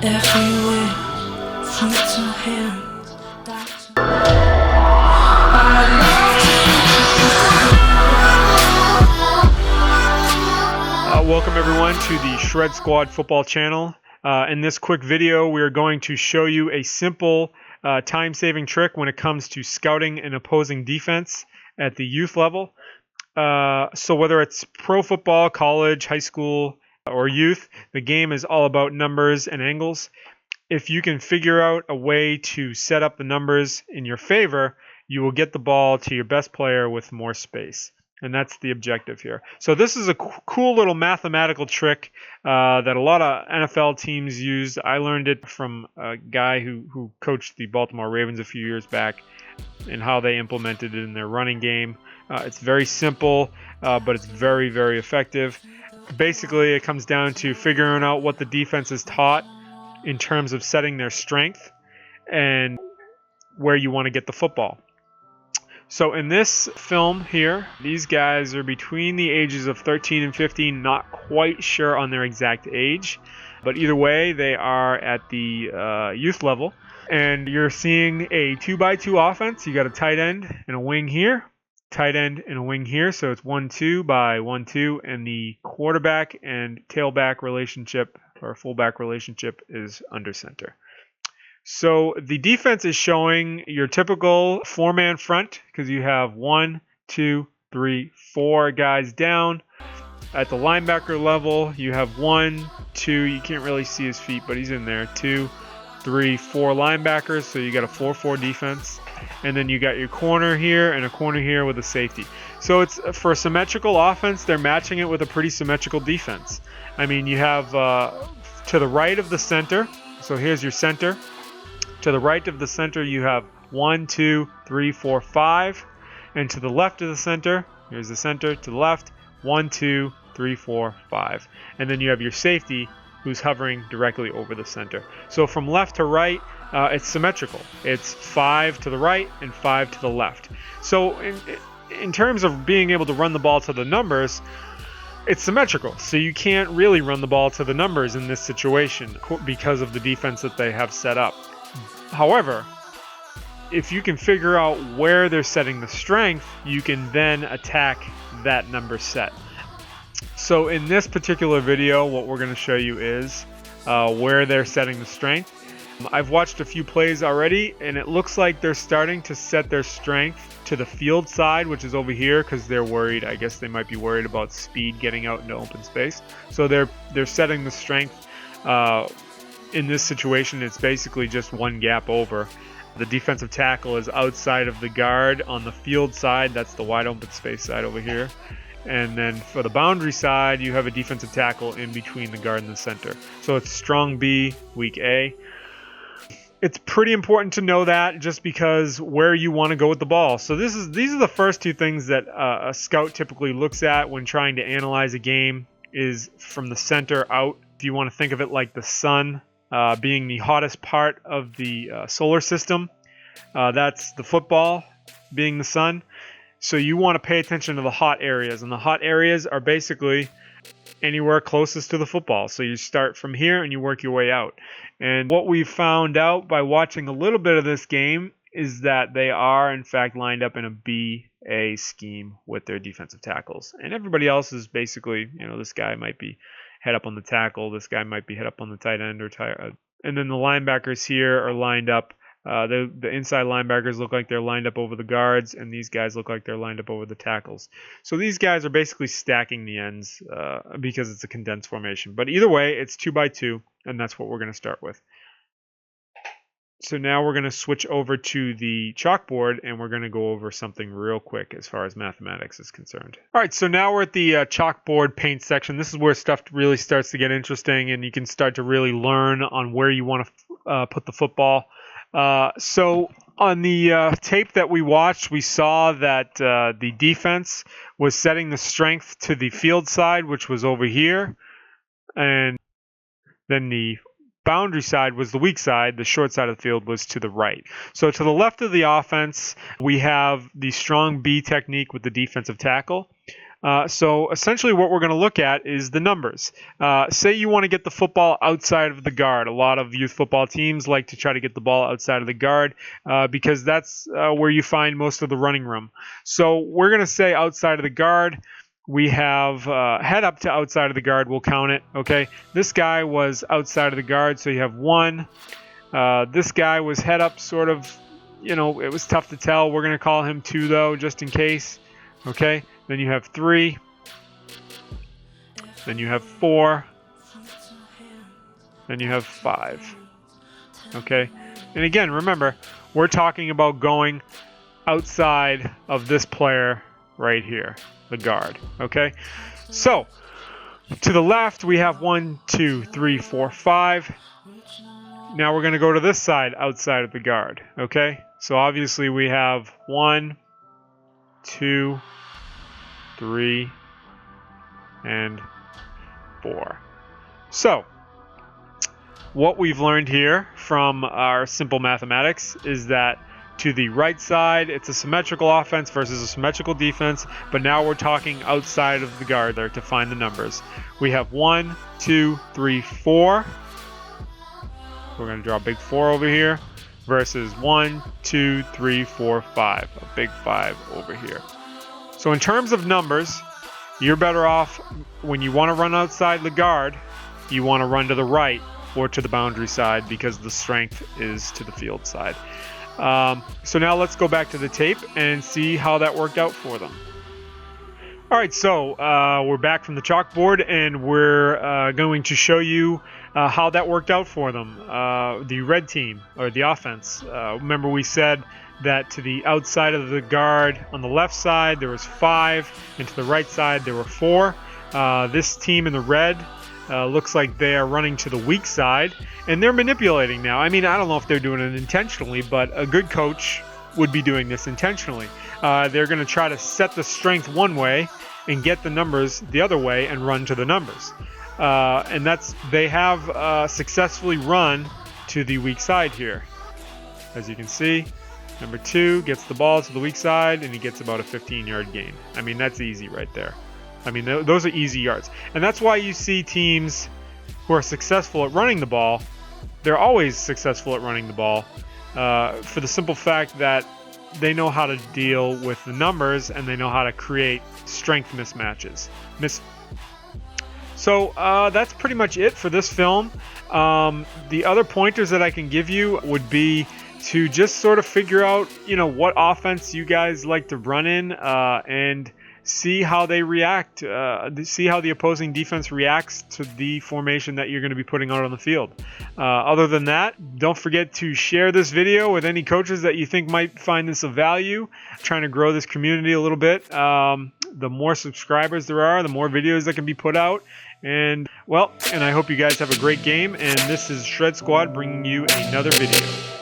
everywhere from to hand. Welcome everyone to the Shred Squad football channel. In this quick video, we are going to show you a simple time-saving trick when it comes to scouting an opposing defense at the youth level. So whether it's pro football, college, high school, or youth, the game is all about numbers and angles. If you can figure out a way to set up the numbers in your favor, you will get the ball to your best player with more space. And that's the objective here. So this is a cool little mathematical trick that a lot of NFL teams use. I learned it from a guy who coached the Baltimore Ravens a few years back and how they implemented it in their running game. It's very simple, but it's very, very effective. Basically, it comes down to figuring out what the defense is taught in terms of setting their strength and where you want to get the football. So in this film here, these guys are between the ages of 13 and 15, not quite sure on their exact age, but either way, they are at the youth level. And you're seeing a 2x2 offense. You got a tight end and a wing here, tight end and a wing here. So it's 1-2 by 1-2, and the quarterback and tailback relationship or fullback relationship is under center. So the defense is showing your typical four-man front because you have 1, 2, 3, 4 guys down. At the linebacker level, you have 1, 2, you can't really see his feet, but he's in there, 2, 3, 4 linebackers, so you got a 4-4 defense. And then you got your corner here and a corner here with a safety. So it's for a symmetrical offense, they're matching it with a pretty symmetrical defense. I mean, you have to the right of the center, so here's your center. To the right of the center, you have 1, 2, 3, 4, 5. And to the left of the center, here's the center. To the left, 1, 2, 3, 4, 5. And then you have your safety who's hovering directly over the center. So from left to right, it's symmetrical. It's 5 to the right and 5 to the left. So in terms of being able to run the ball to the numbers, it's symmetrical. So you can't really run the ball to the numbers in this situation because of the defense that they have set up. However, if you can figure out where they're setting the strength, you can then attack that number set. So in this particular video, what we're going to show you is where they're setting the strength. I've watched a few plays already, and it looks like they're starting to set their strength to the field side, which is over here, because they're worried. I guess they might be worried about speed getting out into open space. So they're setting the strength. In this situation, it's basically just one gap over. The defensive tackle is outside of the guard on the field side. That's the wide open space side over here. And then for the boundary side, you have a defensive tackle in between the guard and the center. So it's strong B, weak A. It's pretty important to know that just because where you want to go with the ball. So these are the first two things that a scout typically looks at when trying to analyze a game is from the center out. If you want to think of it like the sun, being the hottest part of the solar system. That's the football being the sun. So you want to pay attention to the hot areas. And the hot areas are basically anywhere closest to the football. So you start from here and you work your way out. And what we found out by watching a little bit of this game is that they are, in fact, lined up in a B-A scheme with their defensive tackles. And everybody else is basically, this guy might be head up on the tackle. This guy might be head up on the tight end and then the linebackers here are lined up. The inside linebackers look like they're lined up over the guards, and these guys look like they're lined up over the tackles. So these guys are basically stacking the ends because it's a condensed formation. But either way, it's 2x2, and that's what we're going to start with. So now we're going to switch over to the chalkboard, and we're going to go over something real quick as far as mathematics is concerned. All right, so now we're at the chalkboard paint section. This is where stuff really starts to get interesting, and you can start to really learn on where you want to put the football. So on the tape that we watched, we saw that the defense was setting the strength to the field side, which was over here, and then the boundary side was the weak side. The short side of the field was to the right. So to the left of the offense, we have the strong B technique with the defensive tackle. So essentially what we're going to look at is the numbers. Say you want to get the football outside of the guard. A lot of youth football teams like to try to get the ball outside of the guard because that's where you find most of the running room. So we're going to say outside of the guard. We have head up to outside of the guard. We'll count it. Okay. This guy was outside of the guard. So you have 1. This guy was head up sort of, it was tough to tell. We're going to call him 2 though, just in case. Okay. Then you have 3. Then you have 4. Then you have 5. Okay. And again, remember, we're talking about going outside of this player right here, the guard. Okay. So to the left, we have 1, 2, 3, 4, 5. Now we're going to go to this side outside of the guard. Okay. So obviously we have 1, 2, 3, and 4. So what we've learned here from our simple mathematics is that to the right side, it's a symmetrical offense versus a symmetrical defense, but now we're talking outside of the guard there to find the numbers. We have 1, 2, 3, 4. We're going to draw a big 4 over here versus 1, 2, 3, 4, 5. A big 5 over here. So in terms of numbers, you're better off when you want to run outside the guard, you want to run to the right or to the boundary side because the strength is to the field side. So now let's go back to the tape and see how that worked out for them. All right, so we're back from the chalkboard and we're going to show you how that worked out for them. The red team, or the offense. Remember we said that to the outside of the guard on the left side there was 5, and to the right side there were 4. This team in the red looks like they are running to the weak side, and they're manipulating now. I mean, I don't know if they're doing it intentionally, but a good coach would be doing this intentionally. They're going to try to set the strength one way and get the numbers the other way and run to the numbers. And they have successfully run to the weak side here. As you can see, number 2 gets the ball to the weak side, and he gets about a 15-yard gain. I mean, that's easy right there. I mean, those are easy yards. And that's why you see teams who are successful at running the ball, they're always successful at running the ball for the simple fact that they know how to deal with the numbers and they know how to create strength mismatches. So that's pretty much it for this film. The other pointers that I can give you would be to just sort of figure out, what offense you guys like to run in and see how they react, see how the opposing defense reacts to the formation that you're going to be putting out on the field. Other than that, don't forget to share this video with any coaches that you think might find this of value. I'm trying to grow this community a little bit. The more subscribers there are, the more videos that can be put out. And I hope you guys have a great game. And this is Shred Squad bringing you another video.